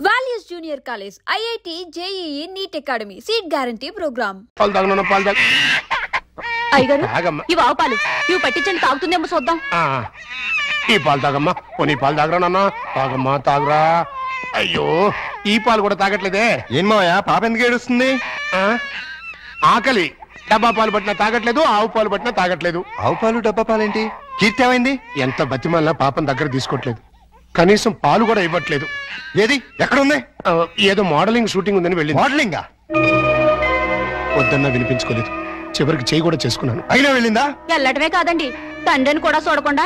Values Junior College, IIT, JEE, NEET Academy, Seat Guarantee Program. అయ్యగారు ఇవి ఆవుపాలు ఇవి పట్టించండి తాగుతుందేమో చూద్దాం. ఈ పాలు తాగమ్మా, పోనీ పాలు తాగరా నాన్న. తాగమ్మా తాగరా. అయ్యో ఈ పాలు కూడా తాగట్లేదే. ఏం మావయ్య పాప ఎందుకు ఏడుస్తుంది? ఆకలి. డబ్బా పాలు పట్టినా తాగట్లేదు, ఆవు పాలు పట్టినా తాగట్లేదు. ఆవు పాలు డబ్బా పాలేంటి? కీర్తి ఏమైంది? ఎంత బతిమాలినా పాపం దగ్గర తీసుకోవట్లేదు, కనీసం పాలు కూడా ఇవ్వట్లేదు. ఏది ఎక్కడ ఉంది? ఏదో మోడలింగ్ షూటింగ్ ఉందని వెళ్ళి. మోడలింగా? వద్దన్నా వినిపించుకోలేదు, చివరికి చేయి కూడా చేసుకున్నాను. అయినా వెళ్ళిందా? వెళ్ళటమే కాదండి, తండ్రిని కూడా చూడకుండా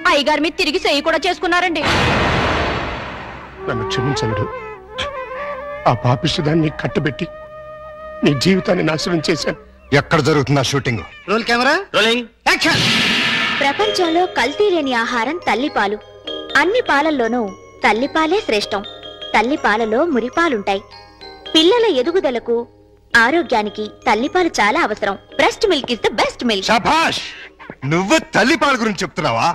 అయ్యగారి మీద తిరిగి చెయ్యి కూడా చేసుకున్నారండి. నన్ను క్షమించనుడు. ఆ పాపిష్టిదాన్ని కట్టబెట్టి నీ జీవితాన్ని నాశనం చేశాను. ఎక్కడ జరుగుతుందా shooting? Roll camera, rolling, action. ప్రపంచంలో కల్తీ లేని ఆహారం తల్లిపాలు. అన్ని పాలల్లోనూ తల్లిపాలే శ్రేష్టం. తల్లిపాలలో మురిపాలుంటాయి. పిల్లల ఎదుగుదలకు, ఆరోగ్యానికి తల్లిపాలు చాలా అవసరం. Breast milk is the best milk. శభాష్! నువ్వు తల్లిపాల గురించి చెప్తున్నావా?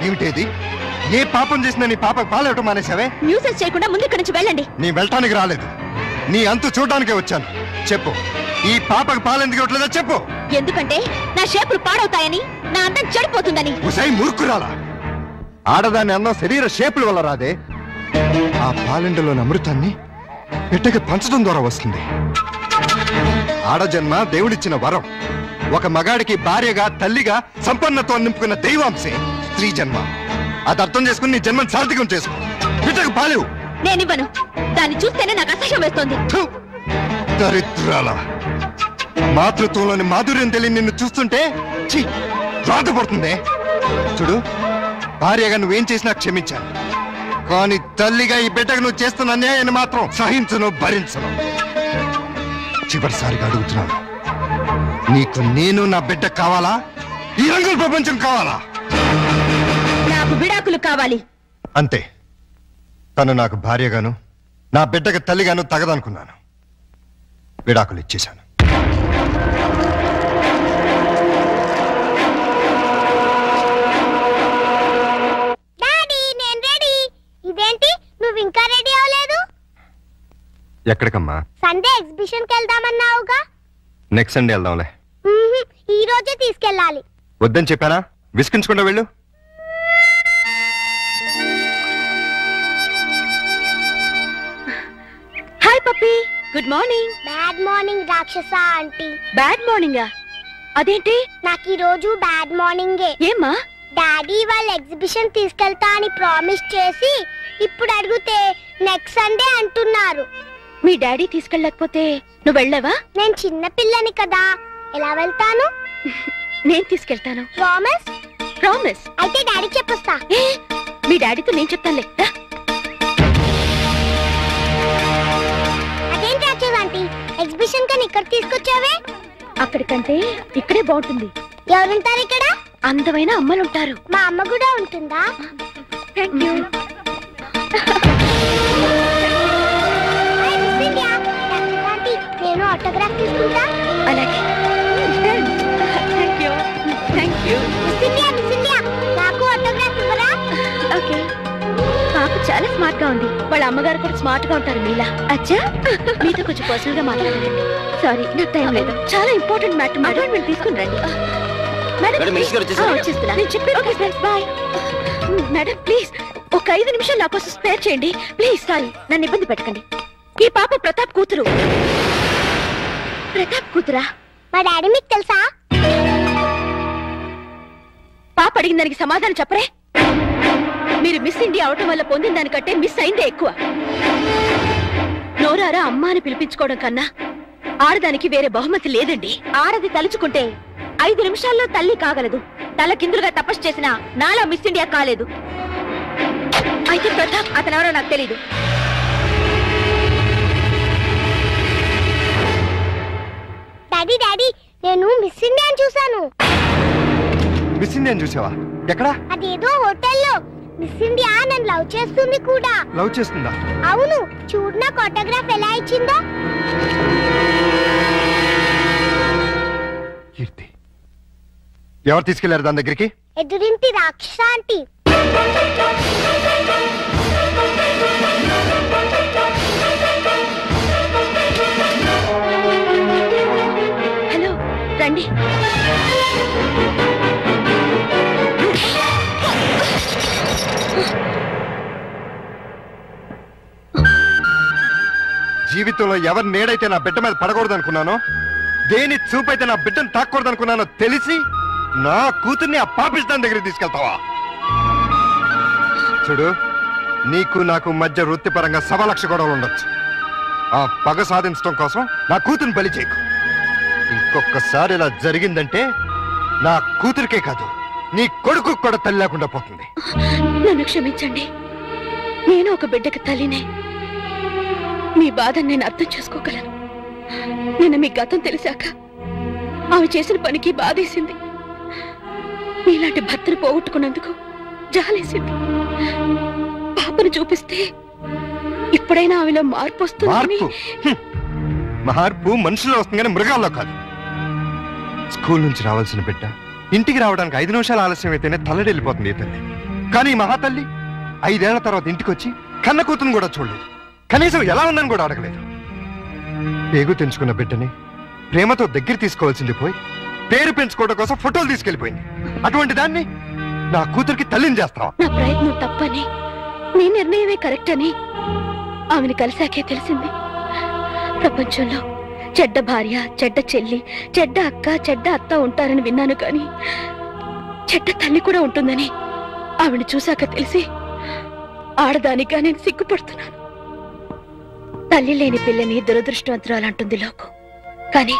ఏమిటేది? ఏ పాపం చేసినా నీ పాప పాలు ఇవ్వటం మానేసావే? న్యూసెన్స్ చేయకుండా ముందు ఇక్కడి నుంచి వెళ్ళండి. నీ వెళ్ళటానికి రాలేదు, నీ అంతు చూడటానికే వచ్చాను. చెప్పు, ఈ పాపకు పాలు ఎందుకు ఇవ్వట్లేదో చెప్పు. ఎందుకంటే నా షేపులు పాడవుతాయని, నా అందం చెడిపోతుందని. ఉసై మూర్ఖురాలా! ఆడదాని అందం శరీర షేపుల వల్ల రాదే. ఆ పాలెండలోని అమృతాన్ని బిడ్డకి పంచడం ద్వారా వస్తుంది. ఆడజన్మ దేవుడిచ్చిన వరం. ఒక మగాడికి భార్యగా, తల్లిగా సంపన్నత్వం నింపుకున్న దైవాంశే స్త్రీ జన్మ. అది అర్థం చేసుకుని నీ జన్మను సార్థకం చేసుకో. బిడ్డకు పాలేవు. నేనివ్వను. దాన్ని చూస్తేనే నాకు అసహ్యం వేస్తోంది. దరిద్రాల! మాతృత్వంలోని మాధుర్యం తెలియని నిన్ను చూస్తుంటే రాతపడుతుంది. చూడు, భార్యగా నువ్వేం చేసినా క్షమించాను, కానీ తల్లిగా ఈ బిడ్డకు నువ్వు చేస్తున్న అన్యాయాన్ని మాత్రం సహించను, భరించను. చివరిసారిగా అడుగుతున్నాను, నీకు నేను నా బిడ్డ కావాలా, ఈ రంగుల ప్రపంచం కావాలా? నాకు విడాకులు కావాలి. అంతే. తను నాకు భార్యగాను, నా బిడ్డకు తల్లిగాను తగదనుకున్నాను. విడాకులు ఇచ్చేశాను. ఇదేంటి, నువ్వు ఇంకా రెడీ అవ్వలేదు? ఎక్కడికమ్మా? సండే ఎగ్జిబిషన్ కి వెళ్దామన్నావుగా. నెక్స్ట్ సండే వెళ్దాంలే. ఈ రోజే తీసుకెళ్ళాలి. వద్దని చెప్పానా? విసిగించకుండా వెళ్ళు. Hi puppy, good morning. Bad morning రాక్షస ఆంటీ. బ్యాడ్ మార్నింగా? అదేంటి? నాకు ఈ రోజు బ్యాడ్ మార్నింగే. ఏమ్మా? డాడీ వాళ్ళ ఎగ్జిబిషన్ తీసుకెళ్తా అని ప్రామిస్ చేసి ఇప్పుడు అడిగితే నెక్స్ట్ సండే అంటున్నారు. మీ డాడీ తీసుకెళ్ళకపోతే నువ్వు వెళ్ళావా? నేను చిన్న పిల్లని కదా, ఎలా వెళ్తాను? నేను తీసుకెళ్తాను. ప్రామిస్? ప్రామిస్. అయితే డాడీ చెప్పొస్తా. మీ డాడీతో నేను చెప్తానులే. అదేంటి రాక్షస ఆంటీ, ఎగ్జిబిషన్ కని ఇక్కడ తీసుకొచ్చావే? అక్కడికంటే ఇక్కడే బాగుంటుంది. ఎవరుంటారు ఇక్కడ? అందమైన అమ్మలుంటారు. మా అమ్మ కూడా ఉంటుందా? Thank you. నేను ఆటోగ్రాఫ్ తీసుకుంటా. అలాగే. Thank you. Thank you. నాకు ఆటోగ్రాఫ్ ఇవ్వరా? ఓకే. పాప చాలా స్మార్ట్ గా ఉంది. వాళ్ళ అమ్మగారు కూడా స్మార్ట్ గా ఉంటారు మీలా. అచ్చా, మీతో కొంచెం పర్సనల్ గా మాట్లాడాలండి. సారీ, నాకు టైం లేదు. చాలా ఇంపార్టెంట్ మ్యాటర్. అపాయింట్మెంట్ తీసుకుని రండి. మేడం ప్లీజ్ ఒక 5 నిమిషాలు నా కోసం స్పేర్ చేయండి ప్లీజ్. సారీ, నన్ను ఇబ్బంది పెట్టకండి. ఈ పాప ప్రతాప్ కూతురు. ప్రతాప్ కూతురా? మా డాడీ మీకు తెలుసా? పాప అడిగిన దానికి సమాధానం చెప్పరే. మీరు మిస్ ఇండియా అవటం వల్ల పొందిన దానికంటే మిస్ అయిందే ఎక్కువ. నోరారా అమ్మ అని పిలిపించుకోవడం కన్నా ఆడదానికి వేరే బహుమతి లేదండి. ఆడది తలుచుకుంటే 5 నిమిషాల్లో తల్లి కాగలదు. తల కిందులుగా తపస్సు చేసిన నాలా మిస్ ఇండియా కాలేదు. అయితే ప్రతాప్ అతనెవరో నాకు తెలీదు. డాడీ డాడీ, నేను మిస్ ఇండియాని చూసాను. మిస్ ఇండియాని చూసావా? ఎక్కడ? అదేదో హోటల్లో. మిస్ ఇండియా నన్ను లవ్ చేస్తుంది కూడా. లవ్ చేస్తుందా? అవును, చూడు నాకు ఆటోగ్రాఫ్ ఎలా ఇచ్చిందో. కీర్తి, ఎవరు తీసుకెళ్లారు దాని దగ్గరికి? ఎదురింటి రాక్షస ఆంటీ. జీవితంలో ఎవరి నేడైతే నా బిడ్డ మీద పడకూడదు అనుకున్నానో, దేని చూపైతే నా బిడ్డను తాకూడదు అనుకున్నానో తెలిసి నా కూతుర్ని ఆ పాపిస్తాన్ దగ్గరికి తీసుకెళ్తావా? చూడు, నీకు నాకు మధ్య వృత్తిపరంగా 1.25 లక్ష గొడవలు ఉండొచ్చు. ఆ పగ సాధించడం కోసం నా కూతుర్ని బలి చేయకు. ఇంకొకసారి ఇలా జరిగిందంటే నా కూతురికే కాదు, నీ కొడుకు కూడా తల్లి లేకుండా పోతుంది. నన్ను క్షమించండి. నేను ఒక బిడ్డకి తల్లినే. మీ బాధను నేను అర్థం చేసుకోగలను. నిన్న మీ గతం తెలిసాక ఆమె చేసిన పనికి బాధేసింది. మీలాంటి భర్తను పోగొట్టుకున్నందుకు జాలేసింది. పాపను చూపిస్తే ఇప్పుడైనా ఆమెలో మార్పు వస్తుంది. మార్పు మనుషుల్లో వస్తుంది కానీ మృగాల్లో కాదు. స్కూల్ నుంచి రావాల్సిన బిడ్డ ఇంటికి రావడానికి 5 నిమిషాలు ఆలస్యం అయితేనే తల్లడిల్లిపోతుంది ఈ తల్లి. కానీ ఈ మహాతల్లి 5 ఏళ్ల తర్వాత ఇంటికి వచ్చి కన్న కూతురుని కూడా చూడలేదు. కనీసం ఎలా ఉందని కూడా అడగలేదు. పేగు తెంచుకున్న బిడ్డని ప్రేమతో దగ్గర తీసుకోవాల్సింది పోయి పేరు పెంచుకోవడం కోసం ఫోటోలు తీసుకెళ్లిపోయింది. అటువంటి దాన్ని నా కూతురికి తల్లిని చేస్తావా? నా ప్రయత్నం తప్పని, నీ నిర్ణయమే కరెక్ట్ అని ఆమెను కలిసాకే తెలిసింది. ప్రపంచంలో చెడ్డ భార్య, చెడ్డ చెల్లి, చెడ్డ అక్క, చెడ్డ అత్త ఉంటారని విన్నాను, కానీ చెడ్డ తల్లి కూడా ఉంటుందని ఆవిడ చూశాక తెలిసి ఆడదానిగా నేను సిగ్గుపడుతున్నాను. తల్లి లేని పిల్లని దురదృష్టవంతురాలంటుంది లోకం. కానీ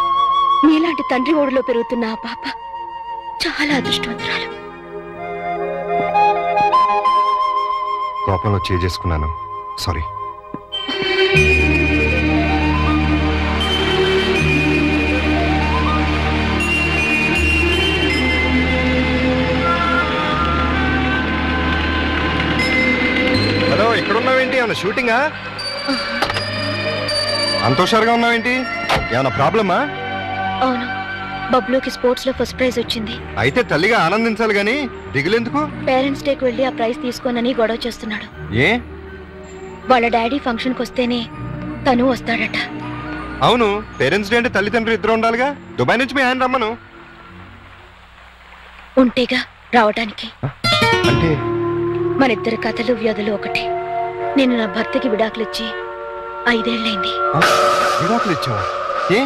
నీలాంటి తండ్రి ఓడిలో పెరుగుతున్న ఆ పాప చాలా అదృష్టవంతురాలు. కోపంలో చేసుకున్నాను, సారీ. హలో, ఇక్కడ ఉన్నావేంటి? ఏమన్నా షూటింగా? అంత హుషారుగా ఉన్నావేంటి? ఏమన్నా ప్రాబ్లమా? అవును, బబ్లూకి స్పోర్ట్స్ లో ఫస్ట్ ప్రైజ్ వచ్చింది. అయితే తల్లిగా ఆనందించాలి గాని దిగులెందుకు? పేరెంట్స్ డేకి వెళ్ళి ఆ ప్రైజ్ తీసుకోనని గొడవ చేస్తున్నాడు. ఏ? వాళ్ళ డాడీ ఫంక్షన్ కి వస్తేనే తను వస్తాడట. అవును, పేరెంట్స్ డే అంటే తల్లిదండ్రులు ఇద్దరు ఉండాలిగా. దుబాయ్ నుంచి మీ ఆయన రమ్మను. ఉంటేగా రావడానికి. అంటే మన ఇద్దరి కథలు వ్యాధులు ఒకటే. నేను నా భర్తకి విడాకులిచ్చి 5 ఏళ్ళైంది. విడాకులు ఇచ్చావా? ఏ?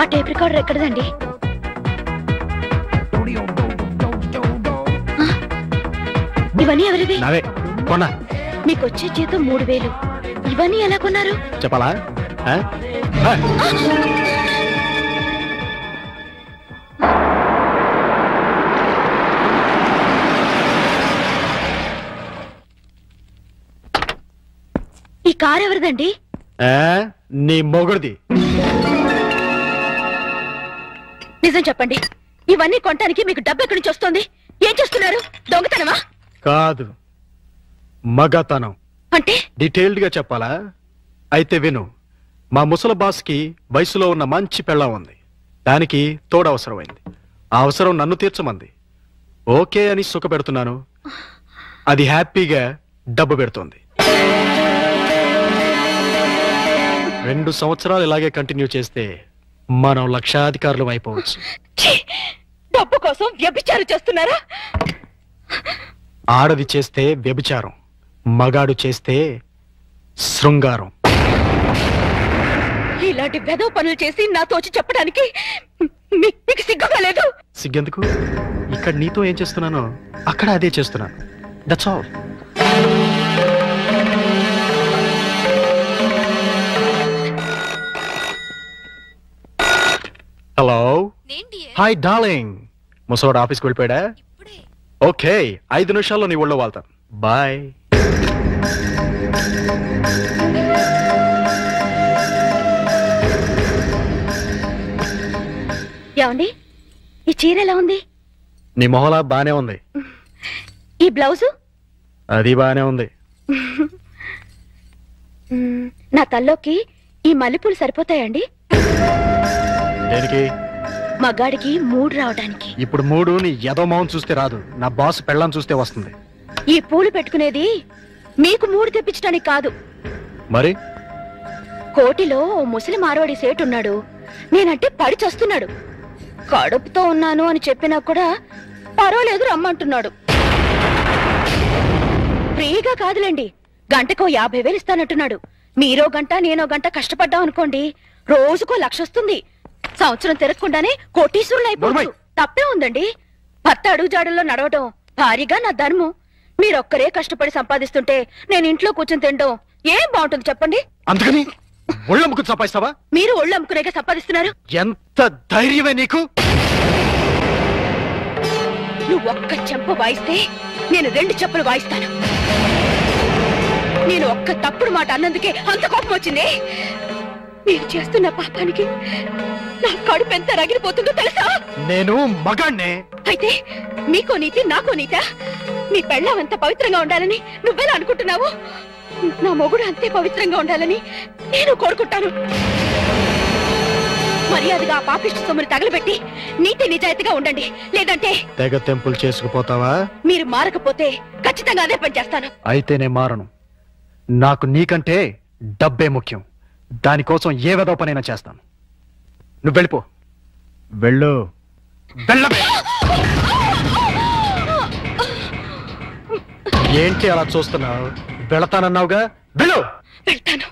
ఆ టేప్ రికార్డర్ ఎక్కడదండి? ఇవన్నీ ఎవరివి? మీకు వచ్చే జీతం 3000. ఇవన్నీ ఎలా కొన్నారు? చెప్పాలా? ఈ కార్ ఎవరిదండి? నీ మొగుడిది. నిజం చెప్పండి, ఇవన్నీ కొనడానికి మీకు డబ్బు ఎక్కడి నుంచి వస్తుంది? ఏం చేస్తున్నారు? దొంగతనమా? కాదు, మగతనం. అంటే డీటెయిల్డ్ గా చెప్పాలా? అయితే విను. మా ముసలి బాస్కి వయసులో ఉన్న మంచి పెళ్ళం ఉంది. దానికి తోడు అవసరమైంది. ఆ అవసరం నన్ను తీర్చమంది. ఓకే అని సుఖ పెడుతున్నాను. అది హ్యాపీగా డబ్బు పెడుతోంది. 2 సంవత్సరాలు ఇలాగే కంటిన్యూ చేస్తే మనం లక్షాధికారులు అయిపోవచ్చు. డబ్బు కోసం వ్యభిచారం చేస్తున్నారా? ఆడది చేస్తే వ్యభిచారం, మగాడు చేస్తే శృంగారం. ఇలాంటి వెధవ పనులు చేసి నాతో వచ్చి చెప్పడానికి మీకు సిగ్గుగా లేదు? సిగ్గెందుకు? ఇక్కడ నీతో ఏం చేస్తున్నానో అక్కడ అదే చేస్తున్నాను. That's all. Hello, hi darling. ముసోడు ఆఫీస్కి వెళ్ళిపోయాడా? ఓకే, 5 నిమిషాల్లో నీ ఒళ్ళో వాళ్తాను. బాయ్. ఏమండి, ఈ చీర ఎలా ఉంది? నీ మొహలా బానే ఉంది. ఈ బ్లౌజు? అది బానే ఉంది. నా తల్లోకి ఈ మల్లెపూలు సరిపోతాయండి? దేనికి? మగాడికి 3 రావడానికి. ఇప్పుడు 3 నీ ఎదో మౌన్ చూస్తే రాదు, నా బాస్ పెళ్ళాం చూస్తే వస్తుంది. ఈ పూలు పెట్టుకునేది మీకు 3 తెప్పించడానికి కాదు. మరి కోటిలో ఓ ముసలి మార్వాడి సేటు ఉన్నాడు. నేనంటే పడి చస్తున్నాడు. కడుపుతో ఉన్నాను అని చెప్పినా కూడా పర్వాలేదు రమ్మంటున్నాడు. ఫ్రీగా కాదులేండి, గంటకో 50,000 ఇస్తానంటున్నాడు. మీరో గంట నేనో గంట కష్టపడ్డాం అనుకోండి, రోజుకో 1,00,000 వస్తుంది. సంవత్సరం తిరగకుండానే కోటీశ్వరులు అయిపోవచ్చు. తప్పే ఉందండి. భర్త అడుగుజాడల్లో నడవడం భారీగా నా ధర్మం. మీరొక్కరే కష్టపడి సంపాదిస్తుంటే నేను ఇంట్లో కూర్చొని తినడం ఏం బాగుంటుంది చెప్పండి? అందుకని ఒళ్ళమ్ముకుని సంపాదిస్తావా? మీరు ఒళ్ళు అమ్ముకునేగా సంపాదిస్తున్నారు. ఎంత ధైర్యమే నీకు? నువ్వు ఒక్క చెంప వాయిస్తే నేను 2 చెప్పులు వాయిస్తాను. నేను ఒక్క తప్పుడు మాట అన్నందుకే అంత కోపం వచ్చింది. మీరు చేస్తున్న పాపానికి నా కడుపు ఎంత రగిలిపోతుందో తెలుసా? నేను మగాణ్ణే. అయితే మీకో నీతి నాకో నీతా? నీ పెళ్ళాం ఎంత పవిత్రంగా ఉండాలని నువ్వెలా అనుకుంటున్నావు? నా మొగుడు అంతే పవిత్రంగా ఉండాలని నేను కోరుకుంటాను. మర్యాదగా ఆ పాపిష్టి సొమ్మును తగలబెట్టి నీతి నిజాయితీగా ఉండండి. లేదంటే తెగ తెంపులు చేసుకుపోతావా? మీరు మారకపోతే ఖచ్చితంగా అదే పని చేస్తాను. అయితే నేను మారను. నాకు నీకంటే డబ్బే ముఖ్యం. దానికోసం ఏ వెదవ పనైనా చేస్తాను. నువ్వు వెళ్ళిపో. వెళ్ళు. వెళ్ళవే. ఏంటి అలా చూస్తున్నావు? వెళతానన్నావుగా, వెళ్ళు. వెళ్తాను.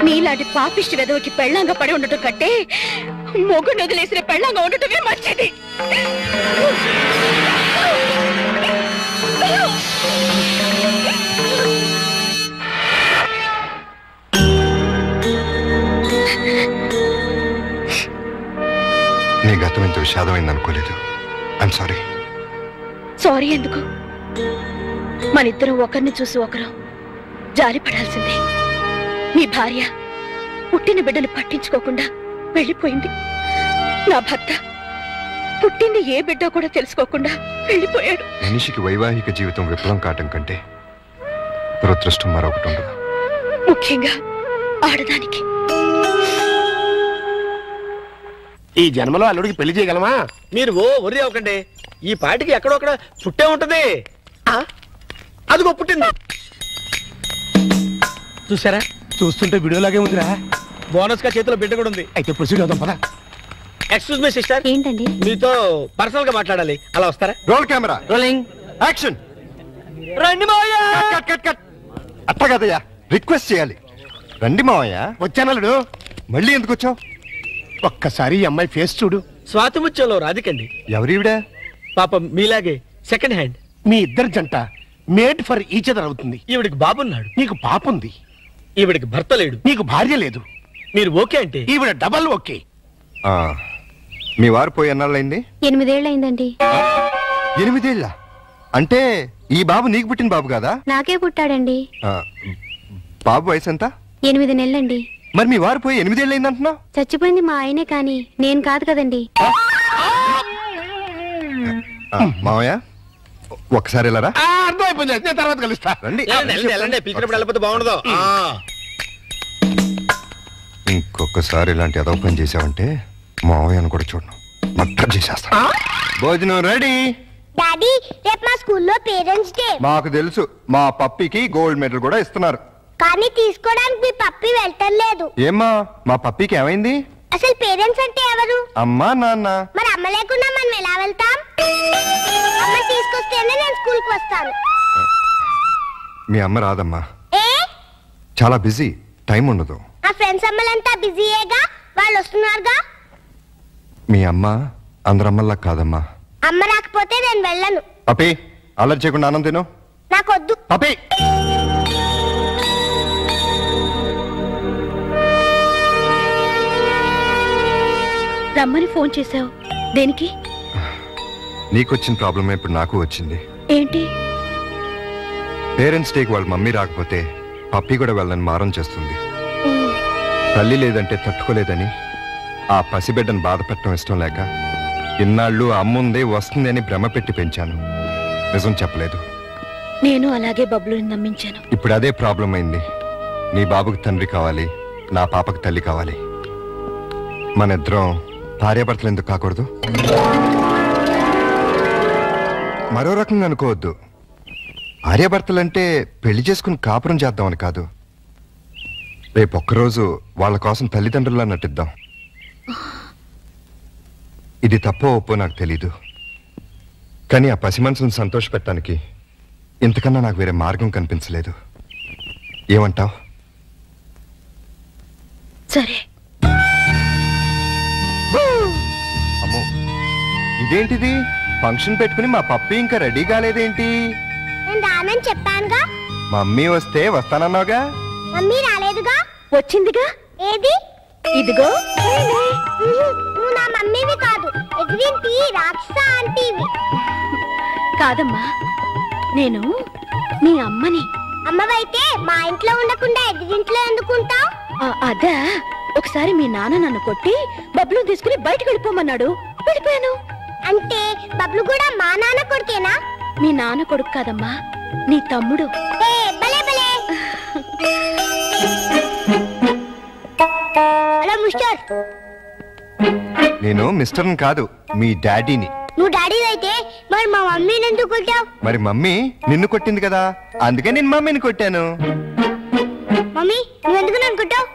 నీలాంటి పాపిష్టి వెదవకి పెళ్ళంగా పడి ఉండటం కంటే మొగుడు వదిలేసిన పెళ్ళంగా ఉండటమే మంచిది. నీ గతం ఇంత విషాదమైంది అనుకోలేదు. I'm sorry. సారీ ఎందుకు? మనిద్దరం ఒకరిని చూసి ఒకరు జాలి పడాల్సిందే. నీ భార్య పుట్టిన బిడ్డను పట్టించుకోకుండా వెళ్ళిపోయింది. నా భర్త పుట్టింది ఏ బిడ్డ కూడా తెలుసుకోకుండా వెళ్ళిపోయాడు. మనిషికి వైవాహిక జీవితం విఫలం కావటం కంటే దురదృష్టం మరొకటి ఉండదు. ముఖ్యంగా ఆడదానికి. ఈ జన్మలో అల్లుడికి పెళ్లి చేయగలమా? మీరు ఒర్రి అవ్వకండి. ఈ పాటికి ఎక్కడొక్కడ పుట్టే ఉంటది. అదిగో పుట్టింది. చూసారా? చూస్తుంటే వీడియోలాగే ఉందిరా. బోనస్ గా చేతిలో బిడ్డ కూడా ఉంది. అయితే ప్రొసీడ్ అవుదాం పద. ఎక్స్క్యూజ్ మీ సిస్టర్, ఏంటండి? మీతో పర్సనల్ గా మాట్లాడాలి. అలా వస్తారా? Roll camera rolling action. రండి మావయ్య. Cut cut cut. అట్ట కదయ్యా, రిక్వెస్ట్ చేయాలి. రండి మావయ్య. వచ్చానల్లుడు. మళ్ళీ ఎందుకు వచ్చావు? ఒక్కసారి ఈ అమ్మాయి ఫేస్ చూడు. స్వాతిముత్యంలో రాధికండి. ఎవరివిడా? పాపం మీలాగే సెకండ్ హ్యాండ్. మీ ఇద్దరి జంట మేడ్ ఫర్ ఈచ్ అదర్ అవుతుంది. ఈవిడికి బాబున్నాడు. నీకు పాప ఉంది. ఈవిడికి భర్త లేడు. నీకు భార్య లేదు. మీరు ఓకే అంటే ఈవిడ డబల్ ఓకే. మీ వారు పోయి ఎన్నాళ్ళైంది? 8 ఏళ్ళైందండి. 8 ఏళ్ళ? అంటే ఈ బాబు నీకు పుట్టిన బాబు కాదా? నాకే పుట్టాడండి. బాబు వయసు ఎంత? 8 నెలలండి. మరి మీ వారు పోయి 8 ఏళ్ళైంది అంటున్నావు? చచ్చిపోయింది మా ఆయనే, కానీ నేను కాదు కదండి. మావయ్య ఒకసారి వెళ్ళరా. అర్థమైపోయింది. నేను తర్వాత కలుస్తా. రండి. పిలిచినప్పుడు వెళ్ళకపోతే బాగుండదు. ఇంకొకసారి ఇలాంటి అదవ పని చేసావంటే మావయ్యను కూడా చూడను, మర్డర్ చేసేస్తా. భోజనం రెడీ. డాడీ, రేపు మా స్కూల్లో పేరెంట్స్ డే. మాకు తెలుసు. మా పప్పికి గోల్డ్ మెడల్ కూడా ఇస్తున్నారు. కానీ తీసుకోవడానికి మీ పప్పి వెళ్ళటం లేదు. ఏమ్మా, మా పప్పికి ఏమైంది? అసలు పేరెంట్స్ అంటే ఎవరు? అమ్మా నాన్న. మరి అమ్మ లేకుండా మనం ఎలా వెళ్తాం? అమ్మ తీసుకొస్తేనే నేను స్కూల్ కి వస్తాను. మీ అమ్మ రాదమ్మా, ఏ? చాలా బిజీ, టైం ఉండదు. నా ఫ్రెండ్స్ అమ్మలంతా బిజీయేగా, వాళ్ళు వస్తున్నారుగా. మీ అమ్మ అందరమ్మల్లా కాదమ్మా. అమ్మ రాకపోతే నేను వెళ్ళను. పప్పి అల్లరి చేయకుండా ఆనందం తిను. నాకొద్దు. పప్పి రమ్మని ఫోన్ చేశావు దేనికి? నీకొచ్చిన ప్రాబ్లమే ఇప్పుడు నాకు వచ్చింది. ఏంటి? పేరెంట్స్ డేకి వాళ్ళ మమ్మీ రాకపోతే పప్పి కూడా వెళ్ళని మారం చేస్తుంది. తల్లి లేదంటే తట్టుకోలేదని ఆ పసిబిడ్డను బాధ పెట్టడం ఇష్టం లేక ఇన్నాళ్ళు అమ్ముందే వస్తుంది అని భ్రమ పెట్టి పెంచాను. నిజం చెప్పలేదు. నేను అలాగే బబ్లుని నమ్మించాను. ఇప్పుడు అదే ప్రాబ్లం అయింది. నీ బాబుకి తండ్రి కావాలి, నా పాపకి తల్లి కావాలి. మన ఇద్దరం భార్యాభర్తలు ఎందుకు కాకూడదు? మరో రకంగా అనుకోవద్దు. భార్యాభర్తలంటే పెళ్లి చేసుకుని కాపురం చేద్దామని కాదు. రేపు ఒక్కరోజు వాళ్ళ కోసం తల్లిదండ్రులా నటిద్దాం. ఇది తప్పో ఒప్పో నాకు తెలీదు, కానీ ఆ పసి మనసును సంతోషపెట్టడానికి ఇంతకన్నా నాకు వేరే మార్గం కనిపించలేదు. ఏమంటావ్? సరే. అమ్మో, ఇదేంటిది? ఫంక్షన్ పెట్టుకుని మా పప్పి ఇంకా రెడీ కాలేదేంటి? నేను రానని చెప్పానుగా. మమ్మీ వస్తే వస్తానన్నావుగా. మమ్మీ రాలేదుగా. వచ్చిందిగా. ఏది? ఇదిగో. నువ్వు నా మమ్మీవి కాదు, ఎగిరింటి రాక్షస ఆంటీవి. కాదమ్మా, నేను మీ అమ్మని. అమ్మవైతే మా ఇంట్లో ఉండకుండా ఎగిరింట్లో ఎందుకుంటావు? అదా, ఒకసారి మీ నాన్న నన్ను కొట్టి బబ్లు తీసుకుని బయటకు వెళ్ళిపోమన్నాడు, వెళ్ళిపోయాను. అంటే బబ్లు కూడా మా నాన్న కొడుకేనా? మీ నాన్న కొడుకు కాదమ్మా, నీ తమ్ముడు. భలే భలే. Hello mister. నేను మిస్టర్ని కాదు, మీ డాడీని. నువ్వు డాడీ అయితే మరి మా మమ్మీని ఎందుకు కొట్టావు? మరి మమ్మీ నిన్ను కొట్టింది కదా, అందుకే నేను మమ్మీని కొట్టాను. మమ్మీ నువ్వెందుకు నన్ను కొట్టావు?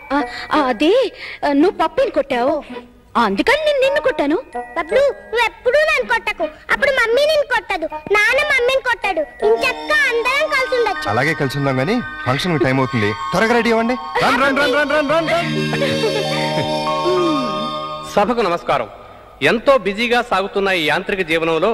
అదే, నువ్వు పప్పిని కొట్టావు, అందుకని నేను నిన్ను కొట్టాను. బబ్లు, నువ్వు ఎప్పుడూ నన్ను కొట్టకు, అప్పుడు మమ్మీ నిన్ను కొట్టదు, నాన్న మమ్మీని కొట్టాడు. ఇంచక్క అందరం కలిసి ఉండొచ్చు. అలాగే కలిసి ఉందాం గానీ ఫంక్షన్ టైం అవుతుంది, త్వరగా రెడీ అవ్వండి. Run run run run run run run. సభకు నమస్కారం. ఎంతో బిజీగా సాగుతున్న ఈ యాంత్రిక జీవనంలో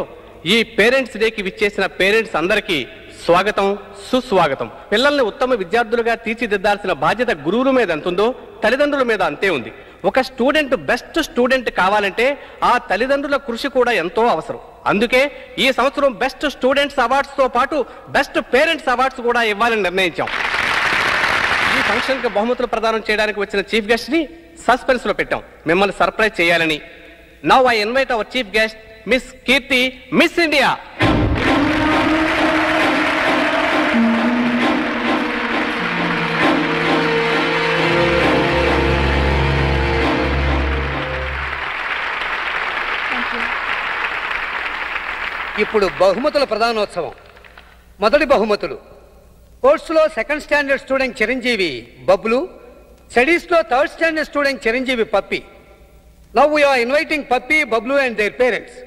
ఈ పేరెంట్స్ డేకి విచ్చేసిన పేరెంట్స్ అందరికీ స్వాగతం, సుస్వాగతం. పిల్లల్ని ఉత్తమ విద్యార్థులుగా తీర్చిదిద్దాల్సిన బాధ్యత గురువుల మీద ఎంతుందో తల్లిదండ్రుల మీద అంతే ఉంది. ఒక స్టూడెంట్ బెస్ట్ స్టూడెంట్ కావాలంటే ఆ తల్లిదండ్రుల కృషి కూడా ఎంతో అవసరం. అందుకే ఈ సంవత్సరం బెస్ట్ స్టూడెంట్స్ అవార్డ్స్ తో పాటు బెస్ట్ పేరెంట్స్ అవార్డ్స్ కూడా ఇవ్వాలని నిర్ణయించాం. ఈ ఫంక్షన్ కి బహుమతులు ప్రదానం చేయడానికి వచ్చిన చీఫ్ గెస్ట్ ని సస్పెన్స్ లో పెట్టాం, మిమ్మల్ని సర్ప్రైజ్ చేయాలని. Now I invite our chief guest miss Keerthi, miss India. ఇప్పుడు బహుమతుల ప్రధానోత్సవం. మొదటి బహుమతులు: స్పోర్ట్స్లో second standard student Chiranjeevi Bablu, స్టడీస్లో third standard student Chiranjeevi Pappi. Now we're inviting Pappi, Bablu and their parents.